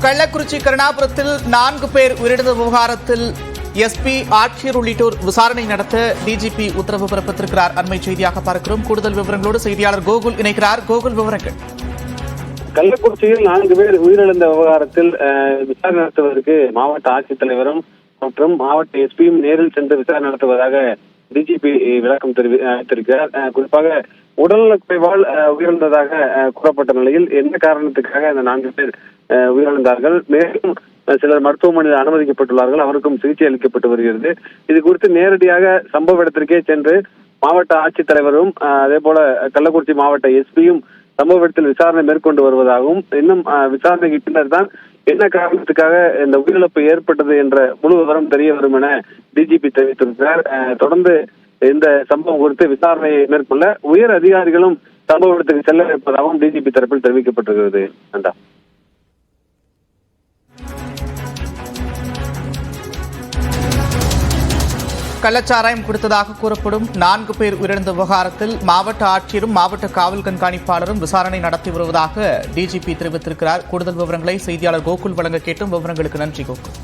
கள்ளக்குறிச்சி கருணாபுரத்தில் 4 பேர் உயிரிழந்த விவகாரத்தில் எஸ்பி, ஆட்சியர் உள்ளிட்டோர் விசாரணை நடத்த டிஜிபி உத்தரவு பிறப்பித்திருக்கிறார். அண்மை செய்தியாக பார்க்கிறோம். கூடுதல் விவரங்களோடு செய்தியாளர் கோகுல் இணைக்கிறார். கோகுல், விவரங்கள். கள்ளக்குறிச்சியில் 4 பேர் உயிரிழந்த விவகாரத்தில் விசாரணை நடத்துவதற்கு மாவட்ட ஆட்சித்தலைவரும் மற்றும் மாவட்ட எஸ்பியும் நேரில் சென்று விசாரணை நடத்துவதாக டிஜிபி விளக்கம் தெரிவித்திருக்கிறார். குறிப்பாக உடல்நலக்குறைவால் உயிரிழந்ததாக கூறப்பட்ட நிலையில் எந்த காரணத்துக்காக இந்த 4 பேர் உயிரிழந்தார்கள், மேலும் சிலர் மருத்துவமனையில் அனுமதிக்கப்பட்டுள்ளார்கள், அவருக்கும் சிகிச்சை அளிக்கப்பட்டு வருகிறது. இது குறித்து நேரடியாக சம்பவ இடத்திற்கே சென்று மாவட்ட ஆட்சித்தலைவரும் அதே போல கள்ளக்குறிச்சி மாவட்ட எஸ்பியும் சம்பவ இடத்தில் விசாரணை மேற்கொண்டு வருவதாகவும், இன்னும் விசாரணைக்கு பின்னர் தான் என்ன காரணத்துக்காக இந்த உயிரிழப்பு ஏற்பட்டது என்ற முழு விவரம் தெரிய வரும் என டிஜிபி தெரிவித்திருக்கிறார். தொடர்ந்து இந்த சம்பவம் குறித்து விசாரணையை மேற்கொள்ள உயர் அதிகாரிகளும் சம்பவ இடத்துக்கு செல்ல இருப்பதாகவும் டிஜிபி தரப்பில் தெரிவிக்கப்பட்டிருக்கிறது. கள்ளச்சாராயம் கொடுத்ததாக கூறப்படும் 4 பேர் உயிரிழந்த விவகாரத்தில் மாவட்ட ஆட்சியரும் மாவட்ட காவல் கண்காணிப்பாளரும் விசாரணை நடத்தி வருவதாக டிஜிபி தெரிவித்திருக்கிறார். கூடுதல் விவரங்களை செய்தியாளர் கோகுல் வழங்க கேட்டும். விவரங்களுக்கு நன்றி கோகுல்.